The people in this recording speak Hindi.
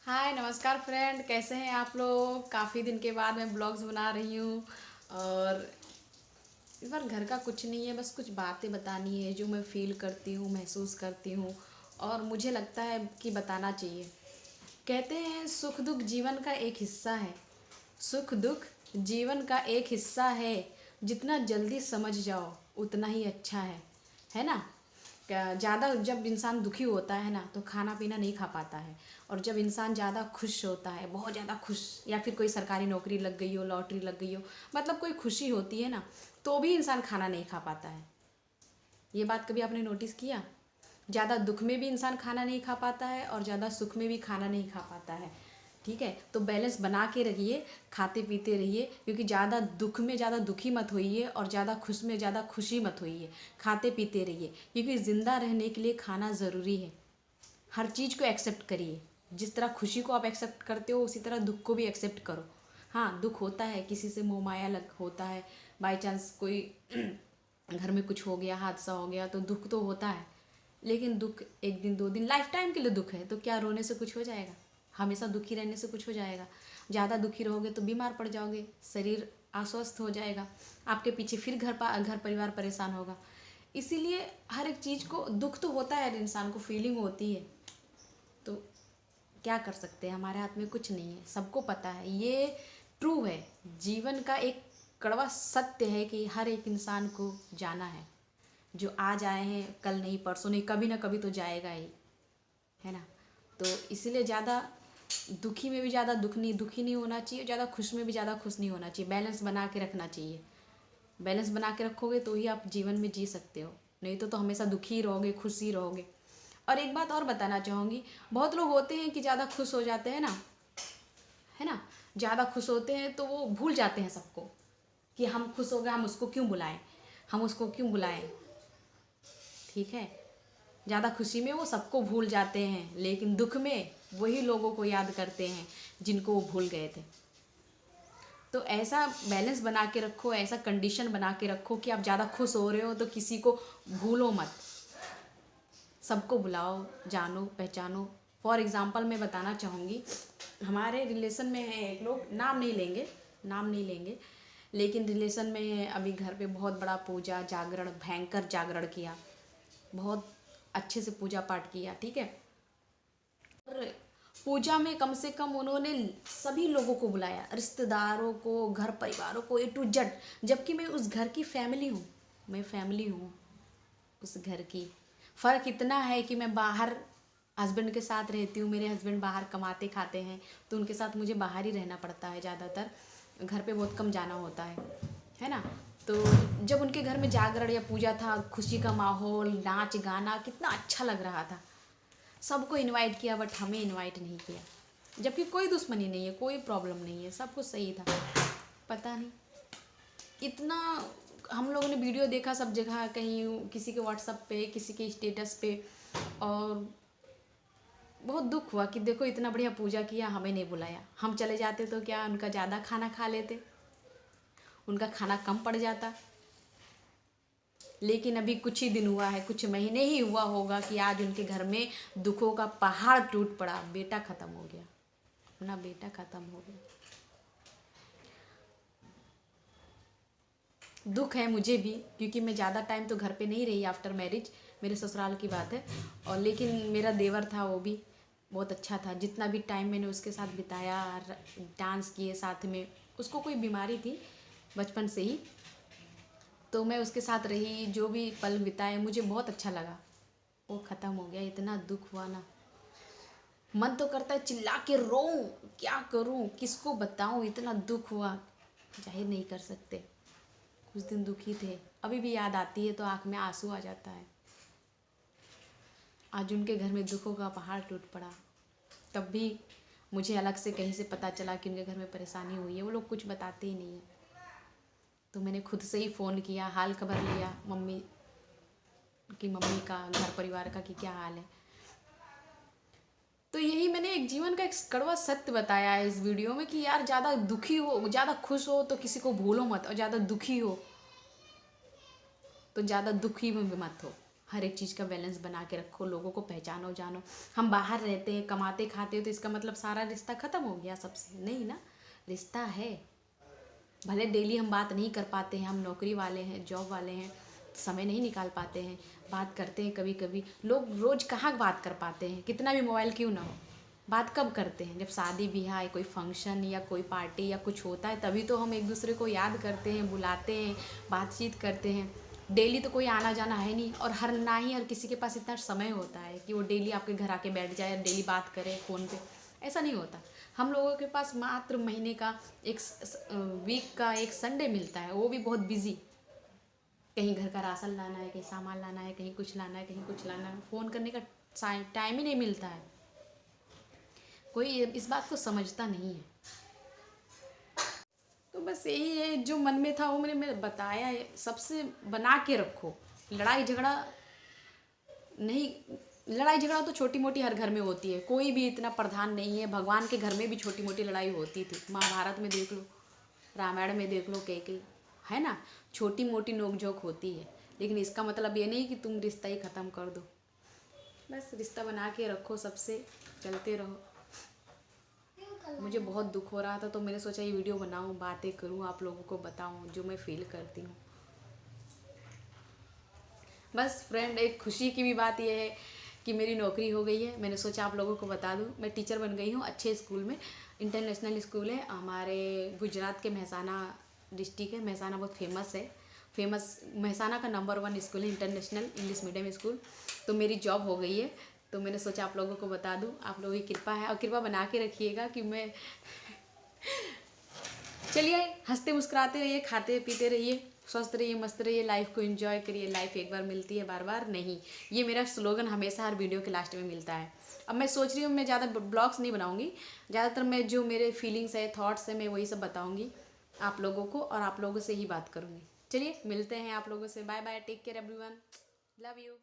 हाय नमस्कार फ्रेंड, कैसे हैं आप लोग। काफ़ी दिन के बाद मैं ब्लॉग्स बना रही हूँ। और इस बार घर का कुछ नहीं है, बस कुछ बातें बतानी है जो मैं फ़ील करती हूँ, महसूस करती हूँ और मुझे लगता है कि बताना चाहिए। कहते हैं सुख दुख जीवन का एक हिस्सा है। सुख दुख जीवन का एक हिस्सा है। जितना जल्दी समझ जाओ उतना ही अच्छा है ना। ज़्यादा जब इंसान दुखी होता है ना तो खाना पीना नहीं खा पाता है। और जब इंसान ज़्यादा खुश होता है, बहुत ज़्यादा खुश, या फिर कोई सरकारी नौकरी लग गई हो, लॉटरी लग गई हो, मतलब कोई खुशी होती है ना, तो भी इंसान खाना नहीं खा पाता है। ये बात कभी आपने नोटिस किया? ज़्यादा दुख में भी इंसान खाना नहीं खा पाता है और ज़्यादा सुख में भी खाना नहीं खा पाता है। ठीक है, तो बैलेंस बना के रहिए, खाते पीते रहिए, क्योंकि ज़्यादा दुख में ज़्यादा दुखी मत होइए और ज़्यादा खुश में ज़्यादा खुशी मत होइए। खाते पीते रहिए, क्योंकि ज़िंदा रहने के लिए खाना ज़रूरी है। हर चीज़ को एक्सेप्ट करिए। जिस तरह खुशी को आप एक्सेप्ट करते हो उसी तरह दुख को भी एक्सेप्ट करो। हाँ, दुख होता है, किसी से मोह माया लग होता है, बाई चांस कोई घर में कुछ हो गया, हादसा हो गया, तो दुख तो होता है। लेकिन दुख एक दिन दो दिन, लाइफ टाइम के लिए दुख है, तो क्या रोने से कुछ हो जाएगा? हमेशा दुखी रहने से कुछ हो जाएगा? ज़्यादा दुखी रहोगे तो बीमार पड़ जाओगे, शरीर अस्वस्थ हो जाएगा, आपके पीछे फिर घर परिवार परेशान होगा। इसीलिए हर एक चीज़ को, दुख तो होता है, इंसान को फीलिंग होती है, तो क्या कर सकते हैं, हमारे हाथ में कुछ नहीं है। सबको पता है, ये ट्रू है, जीवन का एक कड़वा सत्य है कि हर एक इंसान को जाना है। जो आज आए हैं कल नहीं, परसों नहीं, कभी ना कभी तो जाएगा ही, है ना। तो इसलिए ज़्यादा दुखी में भी ज़्यादा दुखी नहीं होना चाहिए, ज़्यादा खुश में भी ज़्यादा खुश नहीं होना चाहिए। बैलेंस बना के रखना चाहिए। बैलेंस बना के रखोगे तो ही आप जीवन में जी सकते हो, नहीं तो हमेशा दुखी ही रहोगे, खुश ही रहोगे। और एक बात और बताना चाहूँगी, बहुत लोग होते हैं कि ज़्यादा खुश हो जाते हैं ना, है ना, ज़्यादा खुश होते हैं तो वो भूल जाते हैं सबको, कि हम खुश हो गए, हम उसको क्यों बुलाएं, हम उसको क्यों बुलाएं। ठीक है, ज़्यादा खुशी में वो सबको भूल जाते हैं, लेकिन दुख में वही लोगों को याद करते हैं जिनको वो भूल गए थे। तो ऐसा बैलेंस बना के रखो, ऐसा कंडीशन बना के रखो कि आप ज़्यादा खुश हो रहे हो तो किसी को भूलो मत, सबको बुलाओ, जानो पहचानो। फॉर एग्ज़ाम्पल मैं बताना चाहूँगी, हमारे रिलेशन में है एक लोग, नाम नहीं लेंगे, लेकिन रिलेशन में है। अभी घर पे बहुत बड़ा पूजा जागरण, भयंकर जागरण किया, बहुत अच्छे से पूजा पाठ किया, ठीक है। और पूजा में कम से कम उन्होंने सभी लोगों को बुलाया, रिश्तेदारों को, घर परिवारों को, A to Z। जबकि मैं उस घर की फैमिली हूँ, मैं फैमिली हूँ उस घर की। फ़र्क इतना है कि मैं बाहर हस्बैंड के साथ रहती हूँ, मेरे हस्बैंड बाहर कमाते खाते हैं, तो उनके साथ मुझे बाहर ही रहना पड़ता है ज़्यादातर, घर पे बहुत कम जाना होता है ना। तो जब उनके घर में जागरण या पूजा था, खुशी का माहौल, नाच गाना, कितना अच्छा लग रहा था। सबको इनवाइट किया बट हमें इनवाइट नहीं किया, जबकि कोई दुश्मनी नहीं है, कोई प्रॉब्लम नहीं है, सब कुछ सही था। पता नहीं इतना, हम लोगों ने वीडियो देखा सब जगह, कहीं किसी के व्हाट्सएप पे, किसी के स्टेटस पे, और बहुत दुख हुआ कि देखो इतना बढ़िया पूजा किया, हमें नहीं बुलाया। हम चले जाते तो क्या उनका ज़्यादा खाना खा लेते, उनका खाना कम पड़ जाता। लेकिन अभी कुछ ही दिन हुआ है, कुछ महीने ही हुआ होगा कि आज उनके घर में दुखों का पहाड़ टूट पड़ा, बेटा ख़त्म हो गया, अपना बेटा ख़त्म हो गया। दुख है मुझे भी, क्योंकि मैं ज़्यादा टाइम तो घर पे नहीं रही आफ्टर मैरिज, मेरे ससुराल की बात है। और लेकिन मेरा देवर था, वो भी बहुत अच्छा था, जितना भी टाइम मैंने उसके साथ बिताया, डांस किए साथ में। उसको कोई बीमारी थी बचपन से ही, तो मैं उसके साथ रही, जो भी पल बिताए मुझे बहुत अच्छा लगा। वो ख़त्म हो गया, इतना दुख हुआ ना, मन तो करता है चिल्ला के रोऊं, क्या करूं, किसको बताऊं, इतना दुख हुआ, जाहिर नहीं कर सकते। कुछ दिन दुखी थे, अभी भी याद आती है तो आँख में आंसू आ जाता है। आज उनके घर में दुखों का पहाड़ टूट पड़ा, तब भी मुझे अलग से कहीं से पता चला कि उनके घर में परेशानी हुई है। वो लोग कुछ बताते ही नहीं है, तो मैंने खुद से ही फ़ोन किया, हाल खबर लिया मम्मी का, घर परिवार का, कि क्या हाल है। तो यही मैंने एक जीवन का एक कड़वा सत्य बताया है इस वीडियो में, कि यार ज़्यादा दुखी हो, ज़्यादा खुश हो तो किसी को भूलो मत, और ज़्यादा दुखी हो तो ज़्यादा दुखी में भी मत हो। हर एक चीज़ का बैलेंस बना के रखो, लोगों को पहचानो जानो। हम बाहर रहते हैं, कमाते खाते हो, तो इसका मतलब सारा रिश्ता ख़त्म हो गया सबसे? नहीं ना, रिश्ता है। भले डेली हम बात नहीं कर पाते हैं, हम नौकरी वाले हैं, जॉब वाले हैं, समय नहीं निकाल पाते हैं, बात करते हैं कभी कभी। लोग रोज़ कहाँ बात कर पाते हैं, कितना भी मोबाइल क्यों ना हो। बात कब करते हैं? जब शादी ब्याह, कोई फंक्शन या कोई पार्टी या कुछ होता है, तभी तो हम एक दूसरे को याद करते हैं, बुलाते हैं, बातचीत करते हैं। डेली तो कोई आना जाना है नहीं, और ना ही हर किसी के पास इतना समय होता है कि वो डेली आपके घर आके बैठ जाए, डेली बात करे फ़ोन पे। ऐसा नहीं होता। हम लोगों के पास मात्र महीने का एक वीक का एक संडे मिलता है, वो भी बहुत बिजी। कहीं घर का राशन लाना है, कहीं सामान लाना है, कहीं कुछ लाना है, कहीं कुछ लाना है, फ़ोन करने का टाइम ही नहीं मिलता है। कोई इस बात को समझता नहीं है। तो बस यही है, जो मन में था वो मैंने बताया है। सबसे बना के रखो। लड़ाई झगड़ा नहीं, लड़ाई झगड़ा तो छोटी मोटी हर घर में होती है, कोई भी इतना प्रधान नहीं है। भगवान के घर में भी छोटी मोटी लड़ाई होती थी, महाभारत में देख लो, रामायण में देख लो, कई है ना, छोटी मोटी नोक-झोंक होती है। लेकिन इसका मतलब ये नहीं कि तुम रिश्ता ही ख़त्म कर दो। बस रिश्ता बना के रखो, सबसे चलते रहो। मुझे बहुत दुख हो रहा था, तो मैंने सोचा ये वीडियो बनाऊं, बातें करूं, आप लोगों को बताऊं जो मैं फील करती हूँ। बस फ्रेंड, एक खुशी की भी बात यह है कि मेरी नौकरी हो गई है। मैंने सोचा आप लोगों को बता दूं, मैं टीचर बन गई हूँ अच्छे स्कूल में। इंटरनेशनल स्कूल है हमारे गुजरात के, मेहसाना डिस्ट्रिक्ट है। मेहसाना बहुत फेमस है, मेहसाना का नंबर 1 स्कूल है, इंटरनेशनल इंग्लिश मीडियम स्कूल। तो मेरी जॉब हो गई है, तो मैंने सोचा आप लोगों को बता दूं। आप लोगों की कृपा है, और कृपा बना के रखिएगा कि मैं चलिए, हंसते मुस्कुराते रहिए, खाते पीते रहिए, स्वस्थ रहिए, मस्त रहिए, लाइफ को एंजॉय करिए। लाइफ एक बार मिलती है, बार बार नहीं। ये मेरा स्लोगन हमेशा हर वीडियो के लास्ट में मिलता है। अब मैं सोच रही हूँ मैं ज़्यादा ब्लॉग्स नहीं बनाऊँगी, ज़्यादातर मैं जो मेरे फीलिंग्स है, थॉट्स है, मैं वही सब बताऊँगी आप लोगों को, और आप लोगों से ही बात करूँगी। चलिए मिलते हैं आप लोगों से। Bye bye, take care everyone, love you.